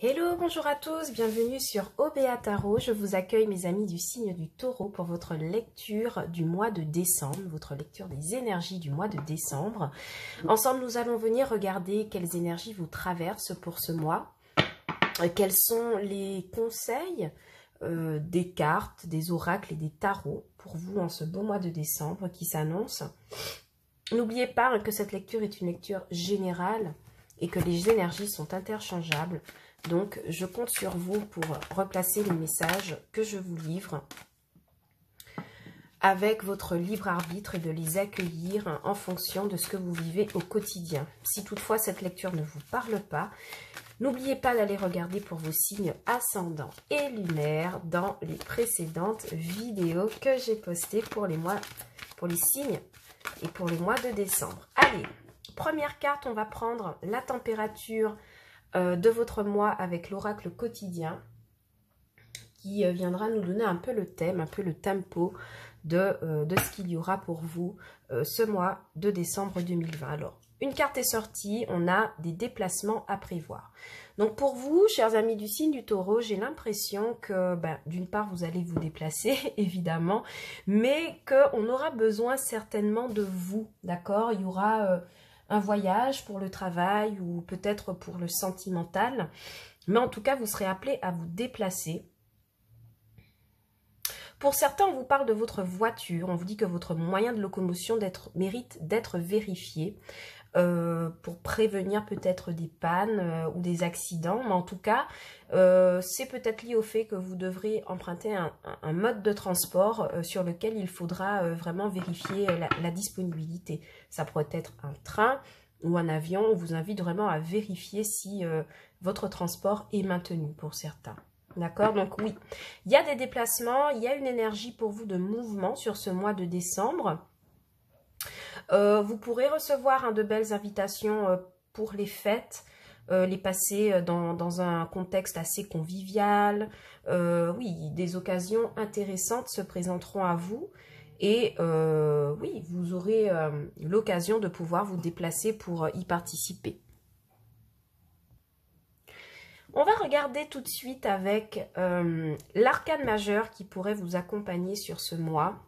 Hello, bonjour à tous, bienvenue sur OBA Tarot. Je vous accueille mes amis du signe du Taureau pour votre lecture du mois de décembre, votre lecture des énergies du mois de décembre. Ensemble, nous allons venir regarder quelles énergies vous traversent pour ce mois, quels sont les conseils des cartes, des oracles et des tarots pour vous en ce beau mois de décembre qui s'annonce. N'oubliez pas que cette lecture est une lecture générale et que les énergies sont interchangeables. Donc, je compte sur vous pour replacer les messages que je vous livre avec votre libre arbitre et de les accueillir en fonction de ce que vous vivez au quotidien. Si toutefois cette lecture ne vous parle pas, n'oubliez pas d'aller regarder pour vos signes ascendants et lunaires dans les précédentes vidéos que j'ai postées pour les mois, pour les signes et pour le mois de décembre. Allez, première carte, on va prendre la température de votre mois avec l'oracle quotidien qui viendra nous donner un peu le thème, un peu le tempo de ce qu'il y aura pour vous ce mois de décembre 2020. Alors, une carte est sortie, on a des déplacements à prévoir. Donc pour vous, chers amis du signe du Taureau, j'ai l'impression que d'une part vous allez vous déplacer, évidemment, mais qu'on aura besoin certainement de vous, d'accord? Il y aura un voyage pour le travail ou peut-être pour le sentimental. Mais en tout cas, vous serez appelé à vous déplacer. Pour certains, on vous parle de votre voiture. On vous dit que votre moyen de locomotion mérite d'être vérifié pour prévenir peut-être des pannes ou des accidents. Mais en tout cas, c'est peut-être lié au fait que vous devrez emprunter un mode de transport sur lequel il faudra vraiment vérifier la disponibilité. Ça pourrait être un train ou un avion. On vous invite vraiment à vérifier si votre transport est maintenu pour certains. D'accord? Donc oui, il y a des déplacements, il y a une énergie pour vous de mouvement sur ce mois de décembre. Vous pourrez recevoir de belles invitations pour les fêtes, les passer dans un contexte assez convivial. Oui, des occasions intéressantes se présenteront à vous. Et oui, vous aurez l'occasion de pouvoir vous déplacer pour y participer. On va regarder tout de suite avec l'arcane majeur qui pourrait vous accompagner sur ce mois.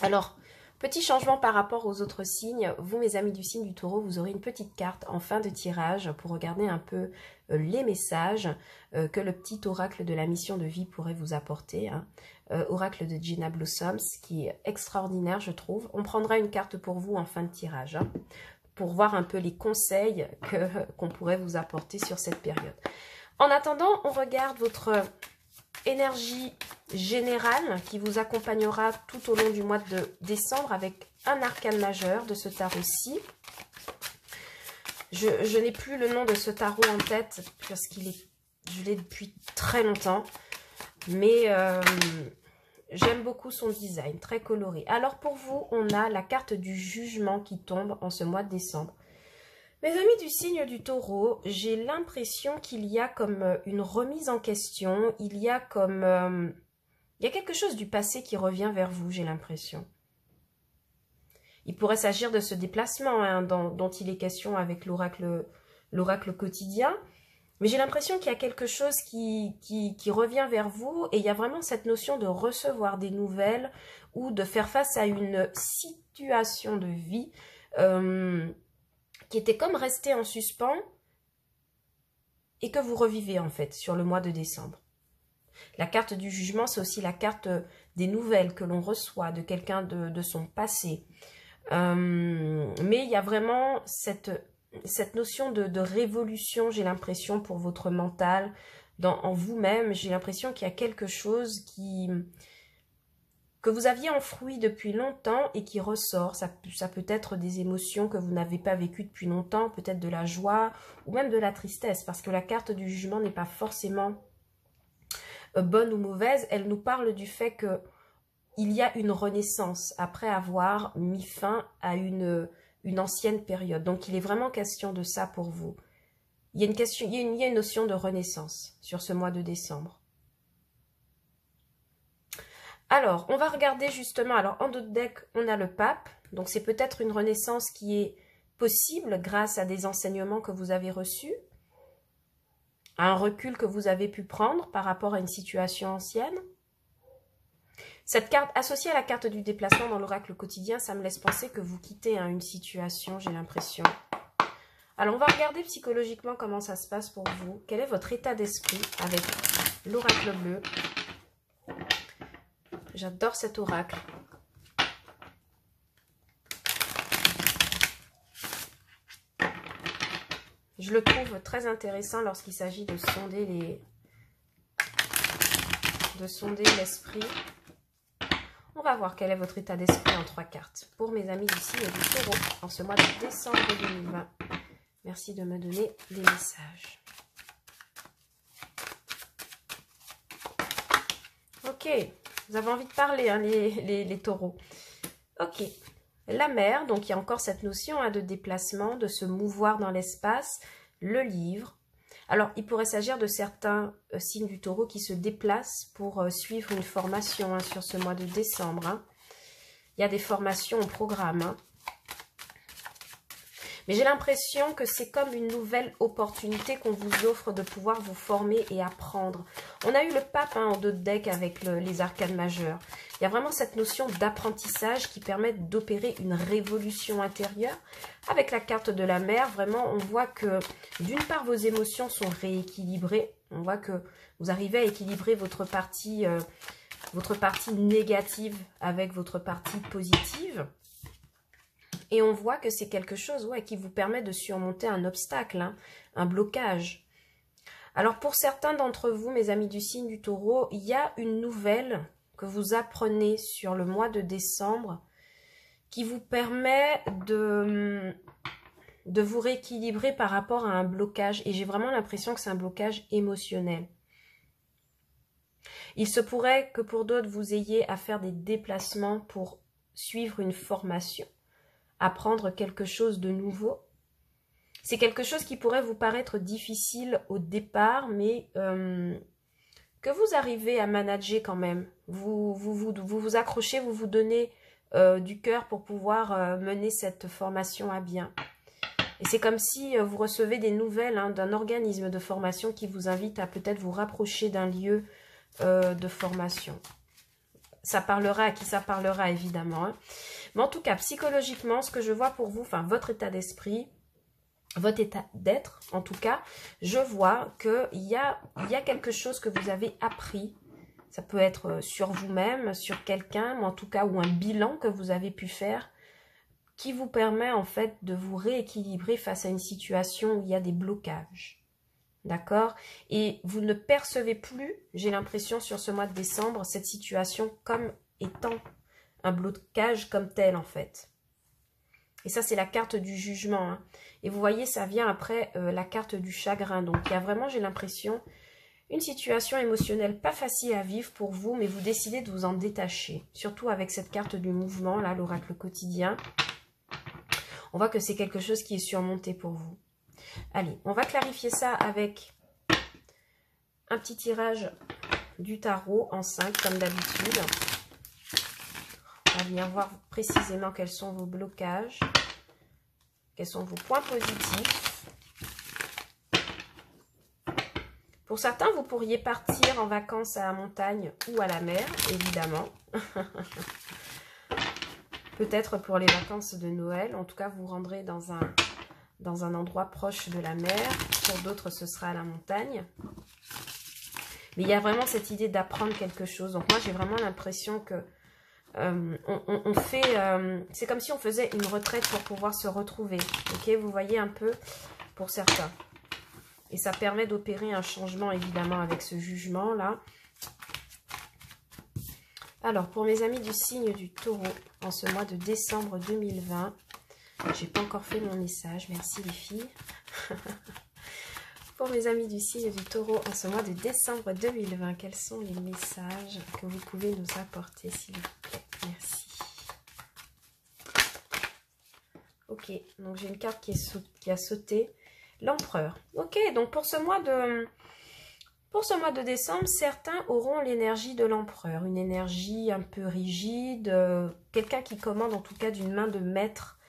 Alors, petit changement par rapport aux autres signes. Vous, mes amis du signe du Taureau, vous aurez une petite carte en fin de tirage pour regarder un peu les messages que le petit oracle de la mission de vie pourrait vous apporter. Hein. Oracle de Gina Blossoms, qui est extraordinaire, je trouve. On prendra une carte pour vous en fin de tirage, hein, pour voir un peu les conseils qu'on pourrait vous apporter sur cette période. En attendant, on regarde votre énergie générale qui vous accompagnera tout au long du mois de décembre avec un arcane majeur de ce tarot-ci. Je n'ai plus le nom de ce tarot en tête parce je l'ai depuis très longtemps. Mais j'aime beaucoup son design, très coloré. Alors pour vous, on a la carte du jugement qui tombe en ce mois de décembre. Mes amis du signe du Taureau, j'ai l'impression qu'il y a comme une remise en question, il y a quelque chose du passé qui revient vers vous, j'ai l'impression. Il pourrait s'agir de ce déplacement hein, dont il est question avec l'oracle quotidien, mais j'ai l'impression qu'il y a quelque chose qui revient vers vous et il y a vraiment cette notion de recevoir des nouvelles ou de faire face à une situation de vie qui était comme resté en suspens et que vous revivez en fait sur le mois de décembre. La carte du jugement, c'est aussi la carte des nouvelles que l'on reçoit de quelqu'un de son passé. Mais il y a vraiment cette notion de révolution, j'ai l'impression, pour votre mental, en vous-même. J'ai l'impression qu'il y a quelque chose que vous aviez enfoui depuis longtemps et qui ressort. Ça peut être des émotions que vous n'avez pas vécues depuis longtemps, peut-être de la joie ou même de la tristesse, parce que la carte du jugement n'est pas forcément bonne ou mauvaise. Elle nous parle du fait qu'il y a une renaissance après avoir mis fin à une ancienne période. Donc il est vraiment question de ça pour vous. Il y a une notion de renaissance sur ce mois de décembre. Alors, on va regarder justement, alors en dos de deck, on a le pape, donc c'est peut-être une renaissance qui est possible grâce à des enseignements que vous avez reçus. un recul que vous avez pu prendre par rapport à une situation ancienne. Cette carte, associée à la carte du déplacement dans l'oracle quotidien, ça me laisse penser que vous quittez une situation, j'ai l'impression. Alors, on va regarder psychologiquement comment ça se passe pour vous. Quel est votre état d'esprit avec l'oracle bleu? J'adore cet oracle. Je le trouve très intéressant lorsqu'il s'agit de sonder l'esprit. On va voir quel est votre état d'esprit en 3 cartes. Pour mes amis du signe du Taureau, en ce mois de décembre 2020. Merci de me donner des messages. Ok, vous avez envie de parler, hein, les taureaux. Ok, la mer, donc il y a encore cette notion de déplacement, de se mouvoir dans l'espace, le livre. Alors, il pourrait s'agir de certains signes du taureau qui se déplacent pour suivre une formation sur ce mois de décembre. Hein. Il y a des formations au programme. Hein. Mais j'ai l'impression que c'est comme une nouvelle opportunité qu'on vous offre de pouvoir vous former et apprendre. On a eu le pape en 2 de deck avec les arcanes majeures. Il y a vraiment cette notion d'apprentissage qui permet d'opérer une révolution intérieure. Avec la carte de la mer, vraiment, on voit que d'une part, vos émotions sont rééquilibrées. On voit que vous arrivez à équilibrer votre partie négative avec votre partie positive. Et on voit que c'est quelque chose qui vous permet de surmonter un obstacle, hein, un blocage. Alors pour certains d'entre vous, mes amis du signe du Taureau, il y a une nouvelle que vous apprenez sur le mois de décembre qui vous permet de vous rééquilibrer par rapport à un blocage. Et j'ai vraiment l'impression que c'est un blocage émotionnel. Il se pourrait que pour d'autres, vous ayez à faire des déplacements pour suivre une formation. Apprendre quelque chose de nouveau. C'est quelque chose qui pourrait vous paraître difficile au départ, mais que vous arrivez à manager quand même. Vous accrochez, vous vous donnez du cœur pour pouvoir mener cette formation à bien. Et c'est comme si vous recevez des nouvelles d'un organisme de formation qui vous invite à peut-être vous rapprocher d'un lieu de formation. Ça parlera à qui ça parlera, évidemment. Hein. Mais en tout cas, psychologiquement, ce que je vois pour vous, enfin, votre état d'esprit, votre état d'être, en tout cas, je vois qu'il y a quelque chose que vous avez appris. Ça peut être sur vous-même, sur quelqu'un, mais en tout cas, ou un bilan que vous avez pu faire qui vous permet, en fait, de vous rééquilibrer face à une situation où il y a des blocages. D'accord? Et vous ne percevez plus, j'ai l'impression, sur ce mois de décembre, cette situation comme étant un blocage comme tel, en fait. Et ça, c'est la carte du jugement. Hein. Et vous voyez, ça vient après la carte du chagrin. Donc, il y a vraiment, j'ai l'impression, une situation émotionnelle pas facile à vivre pour vous, mais vous décidez de vous en détacher. Surtout avec cette carte du mouvement, là, l'oracle quotidien. On voit que c'est quelque chose qui est surmonté pour vous. Allez, on va clarifier ça avec un petit tirage du tarot en 5, comme d'habitude. On va venir voir précisément quels sont vos blocages, quels sont vos points positifs. Pour certains, vous pourriez partir en vacances à la montagne ou à la mer, évidemment. Peut-être pour les vacances de Noël. En tout cas, vous vous rendrez dans un endroit proche de la mer. Pour d'autres, ce sera à la montagne. Mais il y a vraiment cette idée d'apprendre quelque chose. Donc moi, j'ai vraiment l'impression que on fait... c'est comme si on faisait une retraite pour pouvoir se retrouver. Ok, vous voyez un peu pour certains. Et ça permet d'opérer un changement, évidemment, avec ce jugement-là. Alors, pour mes amis du signe du Taureau, en ce mois de décembre 2020, j'ai pas encore fait mon message, merci les filles. Pour mes amis du signe du Taureau, en ce mois de décembre 2020, quels sont les messages que vous pouvez nous apporter, s'il vous plaît? Merci. Ok, donc j'ai une carte qui a sauté. L'empereur. Ok, donc pour ce mois de décembre, certains auront l'énergie de l'empereur. Une énergie un peu rigide, quelqu'un qui commande en tout cas d'une main de maître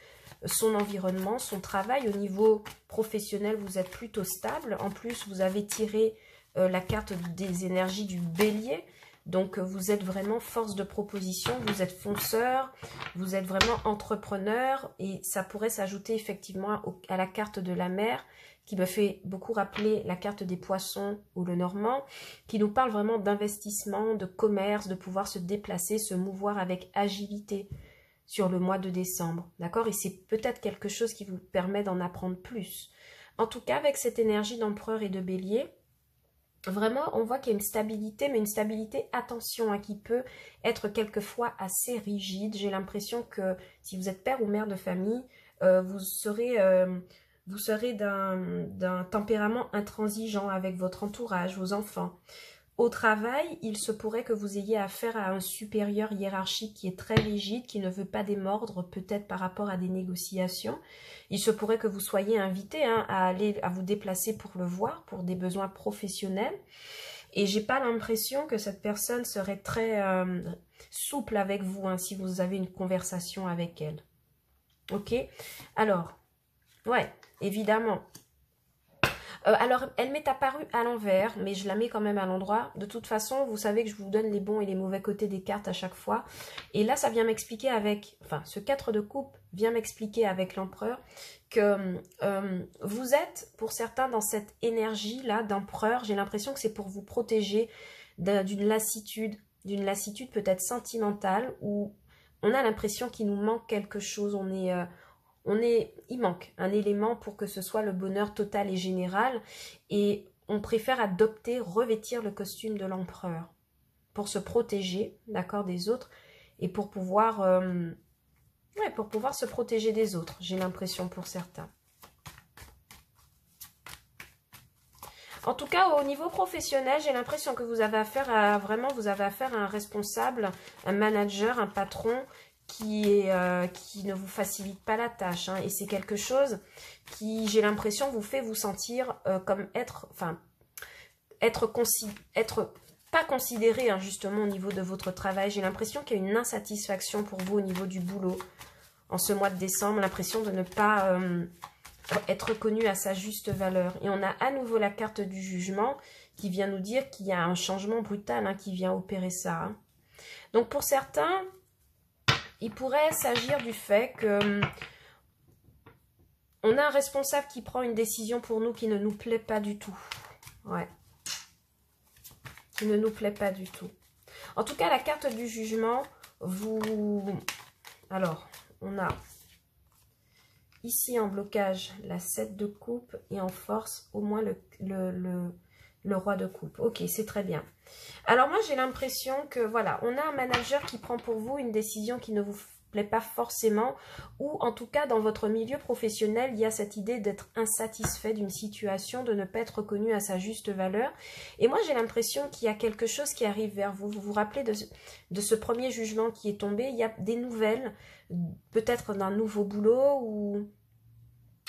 son environnement, son travail. Au niveau professionnel, vous êtes plutôt stable. En plus, vous avez tiré la carte des énergies du bélier. Donc, vous êtes vraiment force de proposition, vous êtes fonceur, vous êtes vraiment entrepreneur. Et ça pourrait s'ajouter effectivement à la carte de la mer, qui me fait beaucoup rappeler la carte des poissons ou le normand, qui nous parle vraiment d'investissement, de commerce, de pouvoir se déplacer, se mouvoir avec agilité sur le mois de décembre. D'accord? Et c'est peut-être quelque chose qui vous permet d'en apprendre plus. En tout cas, avec cette énergie d'empereur et de bélier, vraiment, on voit qu'il y a une stabilité, mais une stabilité, attention, hein, qui peut être quelquefois assez rigide. J'ai l'impression que si vous êtes père ou mère de famille, vous serez d'un tempérament intransigeant avec votre entourage, vos enfants. Au travail, il se pourrait que vous ayez affaire à un supérieur hiérarchique qui est très rigide, qui ne veut pas démordre peut-être par rapport à des négociations. Il se pourrait que vous soyez invité à vous déplacer pour le voir, pour des besoins professionnels. Et j'ai pas l'impression que cette personne serait très souple avec vous, hein, si vous avez une conversation avec elle. Ok? Alors, ouais, évidemment. Alors, elle m'est apparue à l'envers, mais je la mets quand même à l'endroit. De toute façon, vous savez que je vous donne les bons et les mauvais côtés des cartes à chaque fois. Et là, ça vient m'expliquer avec... Enfin, ce 4 de coupe vient m'expliquer avec l'empereur que vous êtes, pour certains, dans cette énergie-là d'empereur. J'ai l'impression que c'est pour vous protéger d'une lassitude peut-être sentimentale, où on a l'impression qu'il nous manque quelque chose, il manque un élément pour que ce soit le bonheur total et général, et on préfère revêtir le costume de l'empereur pour se protéger, d'accord, des autres, et pour pouvoir se protéger des autres, j'ai l'impression pour certains. En tout cas, au niveau professionnel, j'ai l'impression que vous avez affaire à un responsable, un manager, un patron, qui ne vous facilite pas la tâche, hein, et c'est quelque chose qui, j'ai l'impression, vous fait vous sentir comme être pas considéré, hein, justement au niveau de votre travail. J'ai l'impression qu'il y a une insatisfaction pour vous au niveau du boulot en ce mois de décembre, l'impression de ne pas être reconnu à sa juste valeur. Et on a à nouveau la carte du jugement qui vient nous dire qu'il y a un changement brutal, hein, qui vient opérer ça, hein. Donc pour certains, il pourrait s'agir du fait que on a un responsable qui prend une décision pour nous qui ne nous plaît pas du tout. Ouais. Qui ne nous plaît pas du tout. En tout cas, la carte du jugement, alors, on a ici en blocage la 7 de coupe et en force au moins le roi de coupe. Ok, c'est très bien. Alors moi, j'ai l'impression que, voilà, on a un manager qui prend pour vous une décision qui ne vous plaît pas forcément, ou en tout cas, dans votre milieu professionnel, il y a cette idée d'être insatisfait d'une situation, de ne pas être reconnu à sa juste valeur. Et moi, j'ai l'impression qu'il y a quelque chose qui arrive vers vous. Vous vous rappelez de ce premier jugement qui est tombé. Il y a des nouvelles, peut-être d'un nouveau boulot ou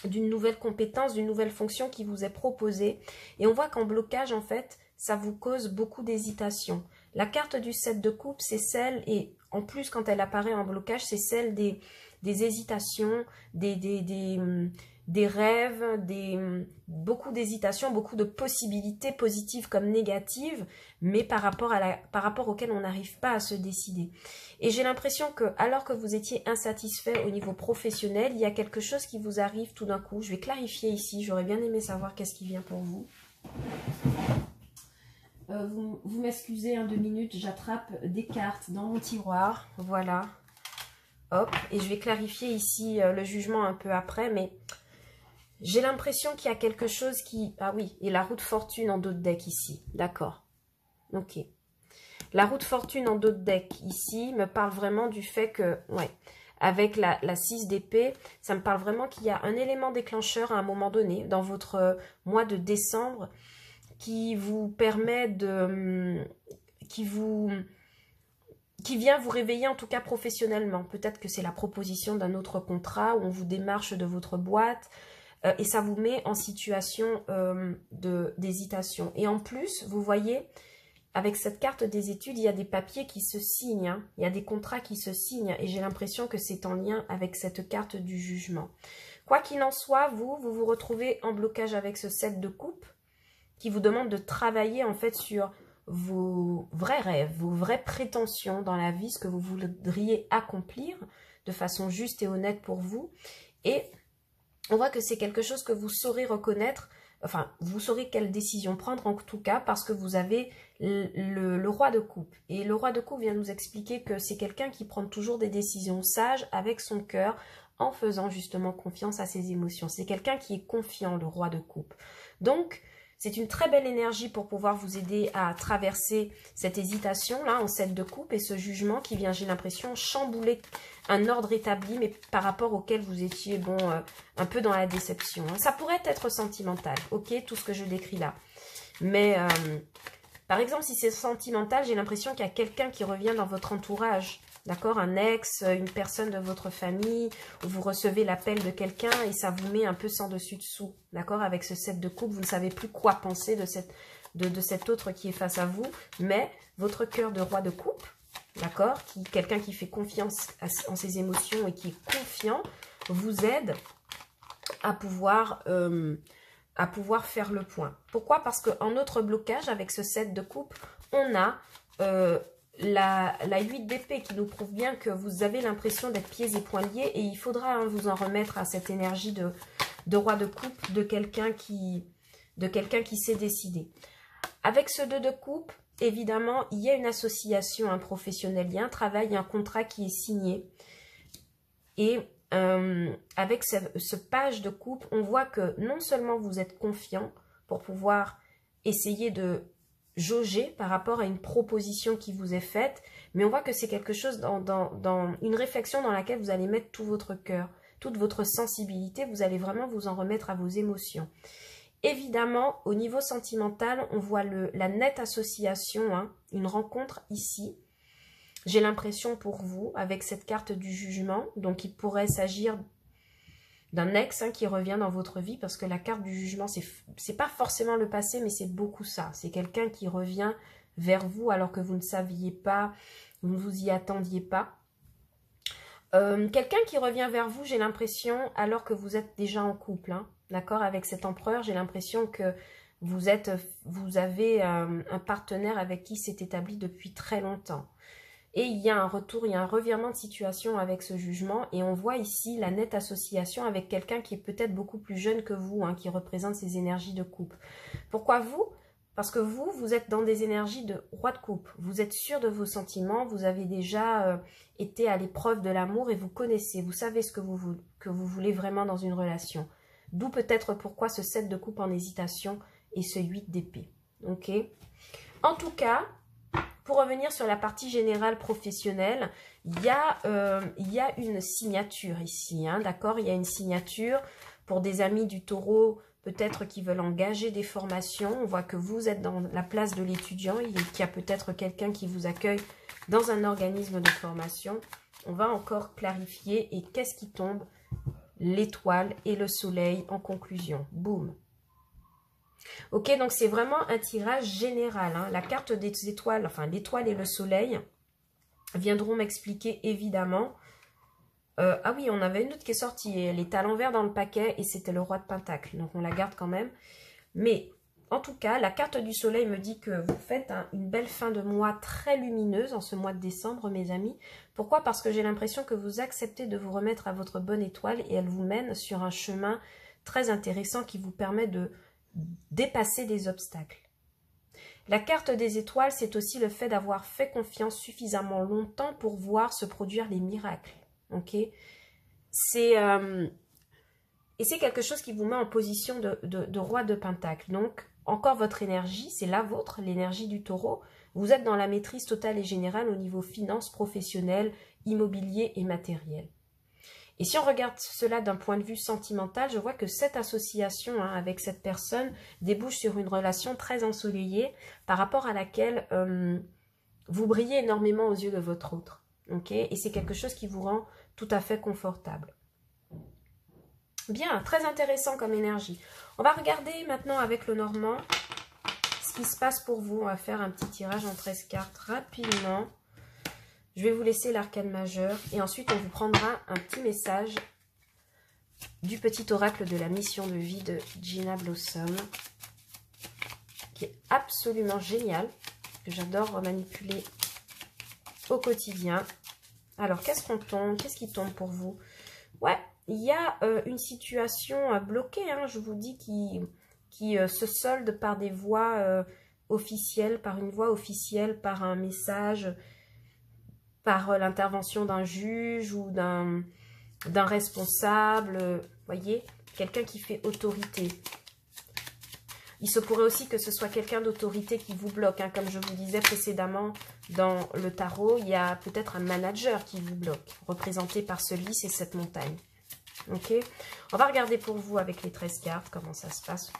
d'une nouvelle compétence, d'une nouvelle fonction qui vous est proposée. Et on voit qu'en blocage, en fait, ça vous cause beaucoup d'hésitation. La carte du 7 de coupe, c'est celle, et en plus quand elle apparaît en blocage, c'est celle des hésitations, des rêves, beaucoup d'hésitations, beaucoup de possibilités positives comme négatives, mais par rapport auxquelles on n'arrive pas à se décider. Et j'ai l'impression que, alors que vous étiez insatisfait au niveau professionnel, il y a quelque chose qui vous arrive tout d'un coup. Je vais clarifier ici, j'aurais bien aimé savoir qu'est-ce qui vient pour vous. Vous m'excusez, 2 minutes, j'attrape des cartes dans mon tiroir, voilà. Hop, et je vais clarifier ici le jugement un peu après, mais j'ai l'impression qu'il y a quelque chose qui... Ah oui, et la roue de fortune en dos de deck ici, d'accord. Ok. La roue de fortune en dos de deck ici me parle vraiment du fait que, ouais, avec la 6 d'épée, ça me parle vraiment qu'il y a un élément déclencheur à un moment donné, dans votre mois de décembre, qui vous permet qui vient vous réveiller en tout cas professionnellement. Peut-être que c'est la proposition d'un autre contrat où on vous démarche de votre boîte et ça vous met en situation d'hésitation. Et en plus, vous voyez, avec cette carte des études, il y a des papiers qui se signent, hein. Il y a des contrats qui se signent et j'ai l'impression que c'est en lien avec cette carte du jugement. Quoi qu'il en soit, vous vous retrouvez en blocage avec ce 7 de coupe qui vous demande de travailler en fait sur vos vrais rêves, vos vraies prétentions dans la vie, ce que vous voudriez accomplir de façon juste et honnête pour vous. Et on voit que c'est quelque chose que vous saurez reconnaître, enfin, vous saurez quelle décision prendre en tout cas, parce que vous avez le roi de coupe. Et le roi de coupe vient nous expliquer que c'est quelqu'un qui prend toujours des décisions sages avec son cœur, en faisant justement confiance à ses émotions. C'est quelqu'un qui est confiant, le roi de coupe. Donc, c'est une très belle énergie pour pouvoir vous aider à traverser cette hésitation-là en 7 de coupe et ce jugement qui vient, j'ai l'impression, chambouler un ordre établi, mais par rapport auquel vous étiez, bon, un peu dans la déception. Ça pourrait être sentimental, ok, tout ce que je décris là. Mais, par exemple, si c'est sentimental, j'ai l'impression qu'il y a quelqu'un qui revient dans votre entourage. D'accord, un ex, une personne de votre famille, où vous recevez l'appel de quelqu'un et ça vous met un peu sans dessus-dessous. D'accord, avec ce 7 de coupe, vous ne savez plus quoi penser de cet autre qui est face à vous. Mais votre cœur de roi de coupe, d'accord, quelqu'un qui fait confiance en ses émotions et qui est confiant, vous aide à pouvoir faire le point. Pourquoi? Parce qu'en notre blocage, avec ce 7 de coupe, on a... la 8 d'épée qui nous prouve bien que vous avez l'impression d'être pieds et poings liés et il faudra vous en remettre à cette énergie de roi de coupe, de quelqu'un qui s'est décidé. Avec ce 2 de coupe, évidemment, il y a une association, un professionnel, il y a un travail, il y a un contrat qui est signé. Et avec ce page de coupe, on voit que non seulement vous êtes confiant pour pouvoir essayer de jauger par rapport à une proposition qui vous est faite, mais on voit que c'est quelque chose dans une réflexion dans laquelle vous allez mettre tout votre cœur, toute votre sensibilité, vous allez vraiment vous en remettre à vos émotions. Évidemment, au niveau sentimental, on voit la nette association, hein, une rencontre ici. J'ai l'impression pour vous, avec cette carte du jugement, donc il pourrait s'agir d'un ex qui revient dans votre vie, parce que la carte du jugement, c'est pas forcément le passé, mais c'est beaucoup ça. C'est quelqu'un qui revient vers vous alors que vous ne saviez pas, vous ne vous y attendiez pas. Quelqu'un qui revient vers vous, j'ai l'impression, alors que vous êtes déjà en couple, hein, d'accord, avec cet empereur, j'ai l'impression que vous avez un partenaire avec qui c'est établi depuis très longtemps. Et il y a un retour, il y a un revirement de situation avec ce jugement. Et on voit ici la nette association avec quelqu'un qui est peut-être beaucoup plus jeune que vous, hein, qui représente ces énergies de coupe. Pourquoi vous? Parce que vous êtes dans des énergies de roi de coupe. Vous êtes sûr de vos sentiments, vous avez déjà été à l'épreuve de l'amour et vous connaissez, vous savez ce que vous voulez vraiment dans une relation. D'où peut-être pourquoi ce 7 de coupe en hésitation et ce 8 d'épée. Ok? En tout cas... Pour revenir sur la partie générale professionnelle, il y a une signature ici, hein, d'accord? Il y a une signature pour des amis du taureau, peut-être qui veulent engager des formations. On voit que vous êtes dans la place de l'étudiant, qu'il y a peut-être quelqu'un qui vous accueille dans un organisme de formation. On va encore clarifier. Et qu'est-ce qui tombe? L'étoile et le soleil en conclusion. Boum! Ok, donc c'est vraiment un tirage général. Hein. La carte des étoiles, enfin l'étoile et le soleil viendront m'expliquer évidemment. Ah oui, on avait une autre qui est sortie. Elle est à l'envers dans le paquet et c'était le roi de Pentacle. Donc on la garde quand même. Mais en tout cas, la carte du soleil me dit que vous faites une belle fin de mois très lumineuse en ce mois de décembre, mes amis. Pourquoi? Parce que j'ai l'impression que vous acceptez de vous remettre à votre bonne étoile et elle vous mène sur un chemin très intéressant qui vous permet de dépasser des obstacles. La carte des étoiles, c'est aussi le fait d'avoir fait confiance suffisamment longtemps pour voir se produire les miracles. Ok? Et c'est quelque chose qui vous met en position de roi de Pentacle. Donc, encore votre énergie, c'est la vôtre, l'énergie du taureau. Vous êtes dans la maîtrise totale et générale au niveau finance, professionnel, immobilier et matériel. Et si on regarde cela d'un point de vue sentimental, je vois que cette association avec cette personne débouche sur une relation très ensoleillée par rapport à laquelle vous brillez énormément aux yeux de votre autre. Okay? Et c'est quelque chose qui vous rend tout à fait confortable. Bien, très intéressant comme énergie. On va regarder maintenant avec le Normand ce qui se passe pour vous? On va faire un petit tirage en 13 cartes rapidement. Je vais vous laisser l'arcane majeur et ensuite on vous prendra un petit message du petit oracle de la mission de vie de Gina Blossom, qui est absolument génial, que j'adore manipuler au quotidien. Alors, qu'est-ce qu'on tombe? Qu'est-ce qui tombe pour vous? Ouais, il y a une situation bloquée, hein, je vous dis, qui se solde par des voies officielles, par une voie officielle, par un message, par l'intervention d'un juge ou d'un responsable, voyez, quelqu'un qui fait autorité. Il se pourrait aussi que ce soit quelqu'un d'autorité qui vous bloque, hein. Comme je vous disais précédemment dans le tarot, il y a peut-être un manager qui vous bloque, représenté par ce lys et cette montagne. Ok, on va regarder pour vous avec les 13 cartes comment ça se passe.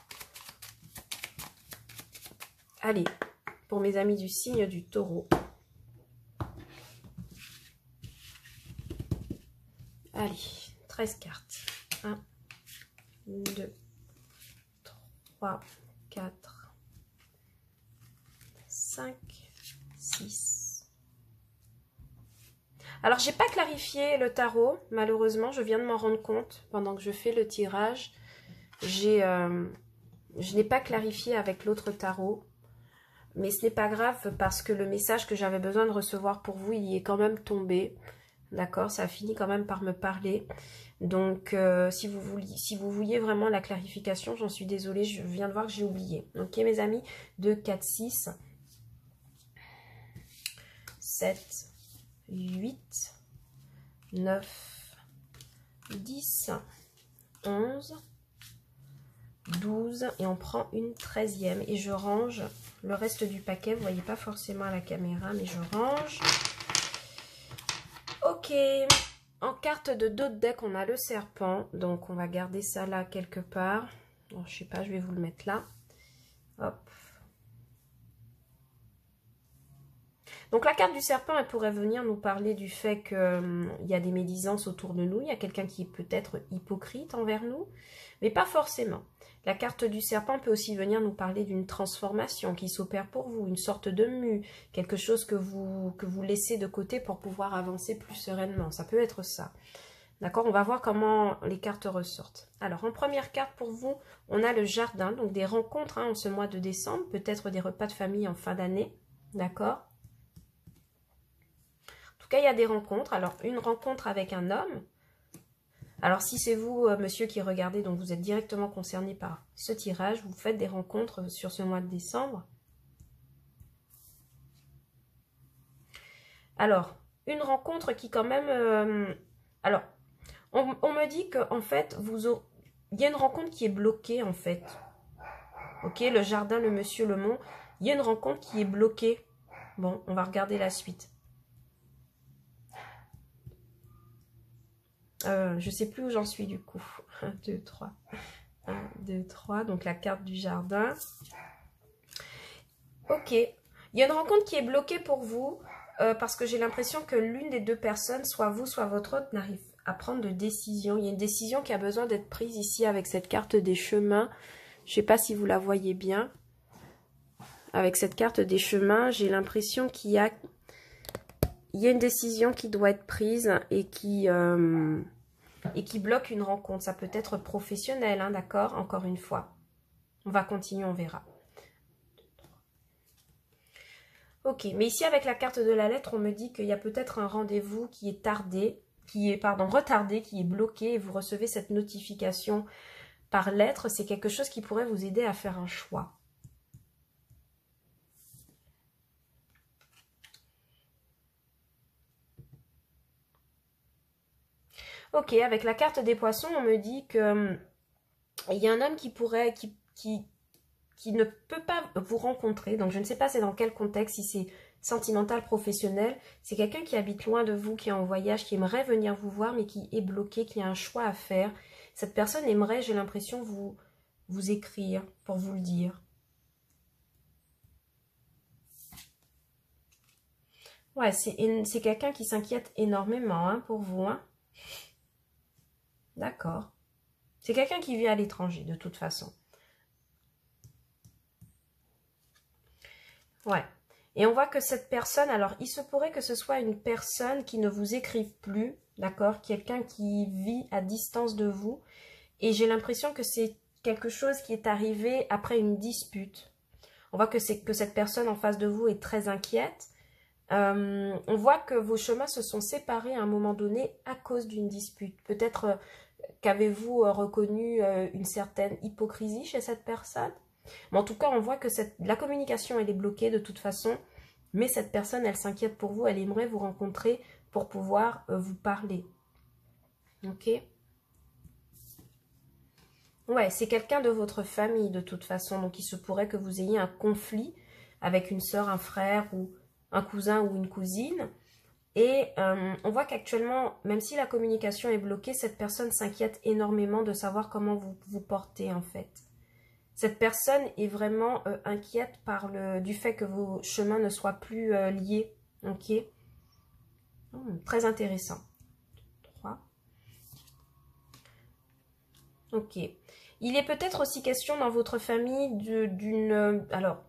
Allez, pour mes amis du signe du taureau. Allez, 13 cartes. 1, 2, 3, 4, 5, 6. Alors, j'ai pas clarifié le tarot, malheureusement. Je viens de m'en rendre compte pendant que je fais le tirage. Je n'ai pas clarifié avec l'autre tarot. Mais ce n'est pas grave parce que le message que j'avais besoin de recevoir pour vous, il y est quand même tombé. D'accord, ça a fini quand même par me parler. Donc, si vous vouliez vraiment la clarification, j'en suis désolée, je viens de voir que j'ai oublié. Ok, mes amis, 2, 4, 6, 7, 8, 9, 10, 11, 12, et on prend une 13e. Et je range le reste du paquet. Vous ne voyez pas forcément à la caméra, mais je range. Ok, en carte de dos de deck, on a le serpent. Donc, on va garder ça là quelque part. Bon, je sais pas, je vais vous le mettre là. Hop. Donc, la carte du serpent, elle pourrait venir nous parler du fait qu'il y a des médisances autour de nous. Il y a quelqu'un qui est peut-être hypocrite envers nous, mais pas forcément. La carte du serpent peut aussi venir nous parler d'une transformation qui s'opère pour vous, une sorte de mue, quelque chose que vous laissez de côté pour pouvoir avancer plus sereinement. Ça peut être ça. D'accord, on va voir comment les cartes ressortent. Alors, en première carte pour vous, on a le jardin, donc des rencontres en ce mois de décembre, peut-être des repas de famille en fin d'année. D'accord ? En tout cas, il y a des rencontres. Alors, une rencontre avec un homme. Alors, si c'est vous, monsieur, qui regardez, donc vous êtes directement concerné par ce tirage, vous faites des rencontres sur ce mois de décembre. Alors, une rencontre qui quand même... alors, on me dit qu'en fait, il y a une rencontre qui est bloquée, en fait. Ok, le jardin, le monsieur, le mont. Il y a une rencontre qui est bloquée. Bon, on va regarder la suite. Je ne sais plus où j'en suis du coup. 1, 2, 3. 1, 2, 3. Donc la carte du jardin. Ok. Il y a une rencontre qui est bloquée pour vous parce que j'ai l'impression que l'une des deux personnes, soit vous, soit votre autre, n'arrive à prendre de décision. Il y a une décision qui a besoin d'être prise ici avec cette carte des chemins. Je ne sais pas si vous la voyez bien. Avec cette carte des chemins, j'ai l'impression qu'il y a une décision qui doit être prise et qui bloque une rencontre. Ça peut être professionnel, hein, d'accord? Encore une fois. On va continuer, on verra. Ok, mais ici avec la carte de la lettre, on me dit qu'il y a peut-être un rendez-vous qui est retardé, qui est bloqué, et vous recevez cette notification par lettre. C'est quelque chose qui pourrait vous aider à faire un choix. Ok, avec la carte des poissons, on me dit que il y a un homme qui ne peut pas vous rencontrer. Donc, je ne sais pas c'est dans quel contexte, si c'est sentimental, professionnel. C'est quelqu'un qui habite loin de vous, qui est en voyage, qui aimerait venir vous voir, mais qui est bloqué, qui a un choix à faire. Cette personne aimerait, j'ai l'impression, vous écrire pour vous le dire. Ouais, c'est quelqu'un qui s'inquiète énormément hein, pour vous. Hein. D'accord. C'est quelqu'un qui vit à l'étranger, de toute façon. Ouais. Et on voit que cette personne, alors il se pourrait que ce soit une personne qui ne vous écrive plus, d'accord? Quelqu'un qui vit à distance de vous. Et j'ai l'impression que c'est quelque chose qui est arrivé après une dispute. On voit que cette personne en face de vous est très inquiète. On voit que vos chemins se sont séparés à un moment donné à cause d'une dispute. Peut-être qu'avez-vous reconnu une certaine hypocrisie chez cette personne. Mais en tout cas, on voit que la communication, elle est bloquée de toute façon. Mais cette personne, elle s'inquiète pour vous. Elle aimerait vous rencontrer pour pouvoir vous parler. Ok? Ouais, c'est quelqu'un de votre famille de toute façon. Donc, il se pourrait que vous ayez un conflit avec une sœur, un frère ou un cousin ou une cousine. Et on voit qu'actuellement, même si la communication est bloquée, cette personne s'inquiète énormément de savoir comment vous vous portez en fait. Cette personne est vraiment inquiète du fait que vos chemins ne soient plus liés. Ok. Très intéressant. 3. Ok. Il est peut-être aussi question dans votre famille d'une... alors,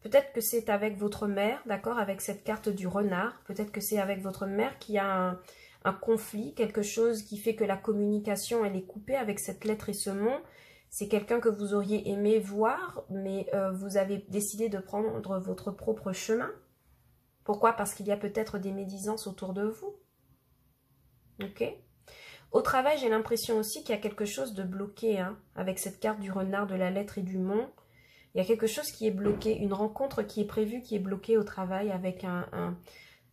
peut-être que c'est avec votre mère, d'accord, avec cette carte du renard. Peut-être que c'est avec votre mère qui a un conflit, quelque chose qui fait que la communication, elle est coupée avec cette lettre et ce mot. C'est quelqu'un que vous auriez aimé voir, mais vous avez décidé de prendre votre propre chemin. Pourquoi? Parce qu'il y a peut-être des médisances autour de vous. Ok? Au travail, j'ai l'impression aussi qu'il y a quelque chose de bloqué, hein, avec cette carte du renard, de la lettre et du mont. Il y a quelque chose qui est bloqué, une rencontre qui est prévue, qui est bloquée au travail avec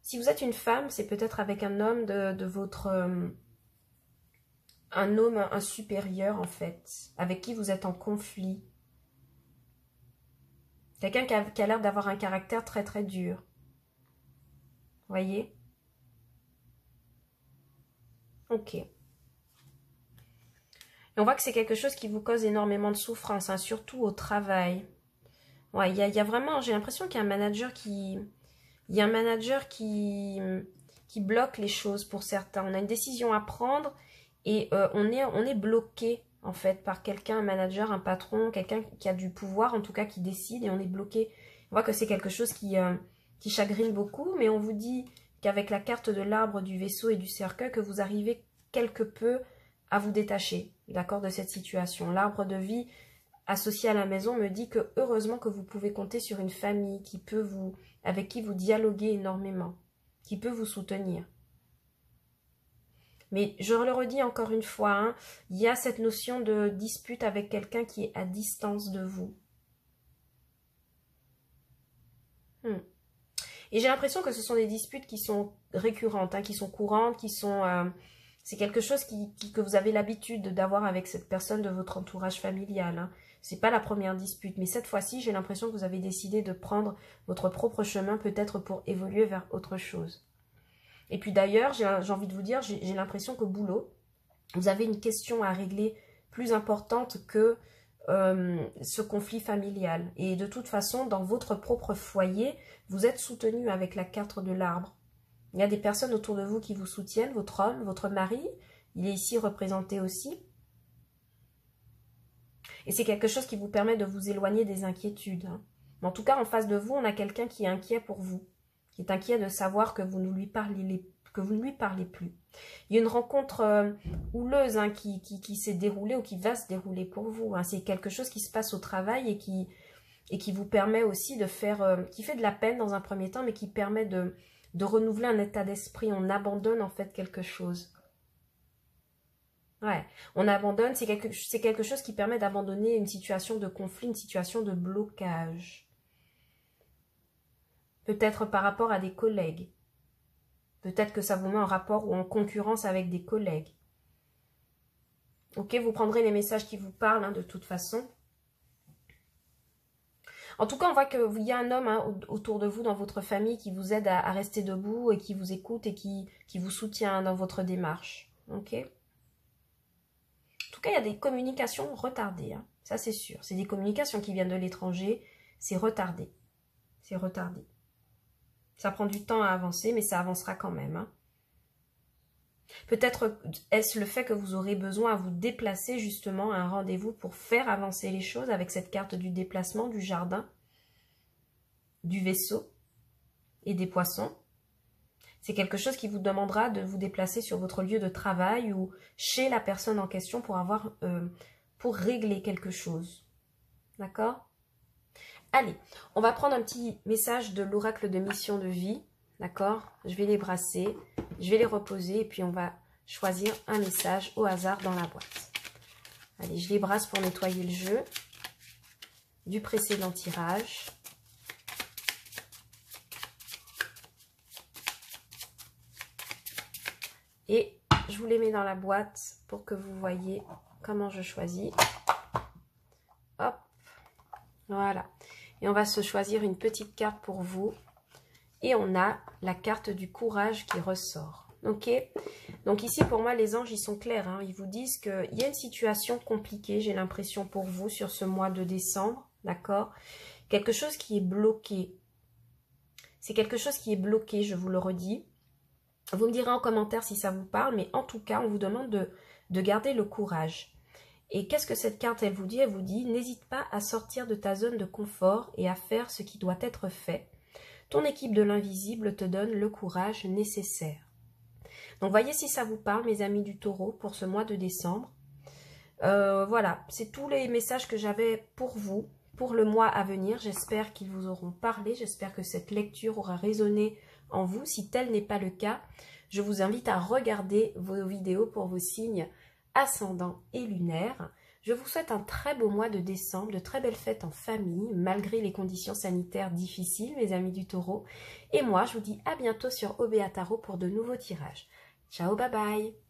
Si vous êtes une femme, c'est peut-être avec un homme de votre... un homme, un supérieur en fait, avec qui vous êtes en conflit. Quelqu'un qui a l'air d'avoir un caractère très très dur. Voyez? Ok. Et on voit que c'est quelque chose qui vous cause énormément de souffrance, hein, surtout au travail. Ouais, il y a vraiment, j'ai l'impression qu'il y a un manager qui... Il y a un manager qui bloque les choses pour certains. On a une décision à prendre et on est bloqué en fait par quelqu'un, un manager, un patron, quelqu'un qui a du pouvoir en tout cas qui décide et on est bloqué. On voit que c'est quelque chose qui chagrine beaucoup, mais on vous dit qu'avec la carte de l'arbre, du vaisseau et du cercueil, que vous arrivez quelque peu à vous détacher, d'accord, de cette situation. L'arbre de vie associé à la maison me dit que heureusement que vous pouvez compter sur une famille avec qui vous dialoguez énormément, qui peut vous soutenir. Mais je le redis encore une fois, hein, il y a cette notion de dispute avec quelqu'un qui est à distance de vous. Et j'ai l'impression que ce sont des disputes qui sont récurrentes, hein, qui sont courantes, c'est quelque chose que vous avez l'habitude d'avoir avec cette personne de votre entourage familial. Hein. C'est pas la première dispute, mais cette fois-ci, j'ai l'impression que vous avez décidé de prendre votre propre chemin, peut-être pour évoluer vers autre chose. Et puis d'ailleurs, j'ai envie de vous dire, j'ai l'impression qu'au boulot, vous avez une question à régler plus importante que ce conflit familial. Et de toute façon, dans votre propre foyer, vous êtes soutenu avec la carte de l'arbre. Il y a des personnes autour de vous qui vous soutiennent, votre homme, votre mari, il est ici représenté aussi. Et c'est quelque chose qui vous permet de vous éloigner des inquiétudes. Hein. Mais en tout cas, en face de vous, on a quelqu'un qui est inquiet pour vous, qui est inquiet de savoir que vous ne lui parlez plus. Il y a une rencontre houleuse hein, qui s'est déroulée ou qui va se dérouler pour vous. Hein. C'est quelque chose qui se passe au travail et qui vous permet aussi de faire, qui fait de la peine dans un premier temps, mais qui permet de renouveler un état d'esprit. On abandonne en fait quelque chose. Ouais, on abandonne, c'est quelque chose qui permet d'abandonner une situation de conflit, une situation de blocage. Peut-être par rapport à des collègues. Peut-être que ça vous met en rapport ou en concurrence avec des collègues. Ok, vous prendrez les messages qui vous parlent hein, de toute façon. En tout cas, on voit qu'il y a un homme hein, autour de vous, dans votre famille, qui vous aide à rester debout et qui vous écoute et qui vous soutient dans votre démarche. Ok. En tout cas, il y a des communications retardées. Hein. Ça, c'est sûr. C'est des communications qui viennent de l'étranger. C'est retardé. C'est retardé. Ça prend du temps à avancer, mais ça avancera quand même. Hein. Peut-être est-ce le fait que vous aurez besoin à vous déplacer justement à un rendez-vous pour faire avancer les choses avec cette carte du déplacement, du jardin. du vaisseau et des poissons. C'est quelque chose qui vous demandera de vous déplacer sur votre lieu de travail ou chez la personne en question pour régler quelque chose. D'accord? Allez, on va prendre un petit message de l'oracle de mission de vie. D'accord? Je vais les brasser, je vais les reposer et puis on va choisir un message au hasard dans la boîte. Allez, je les brasse pour nettoyer le jeu du précédent tirage. Et je vous les mets dans la boîte pour que vous voyez comment je choisis. Hop, voilà. Et on va se choisir une petite carte pour vous. Et on a la carte du courage qui ressort. Ok? Donc ici, pour moi, les anges, ils sont clairs. Hein. Ils vous disent qu'il y a une situation compliquée, j'ai l'impression, pour vous sur ce mois de décembre. D'accord? Quelque chose qui est bloqué. C'est quelque chose qui est bloqué, je vous le redis. Vous me direz en commentaire si ça vous parle, mais en tout cas, on vous demande de garder le courage. Et qu'est-ce que cette carte, elle vous dit? Elle vous dit, n'hésite pas à sortir de ta zone de confort et à faire ce qui doit être fait. Ton équipe de l'invisible te donne le courage nécessaire. Donc, voyez si ça vous parle, mes amis du Taureau, pour ce mois de décembre. Voilà, c'est tous les messages que j'avais pour vous, pour le mois à venir. J'espère qu'ils vous auront parlé. J'espère que cette lecture aura résonné en vous. Si tel n'est pas le cas, je vous invite à regarder vos vidéos pour vos signes ascendants et lunaires. Je vous souhaite un très beau mois de décembre, de très belles fêtes en famille, malgré les conditions sanitaires difficiles, mes amis du Taureau. Et moi, je vous dis à bientôt sur OBA Tarot pour de nouveaux tirages. Ciao, bye bye!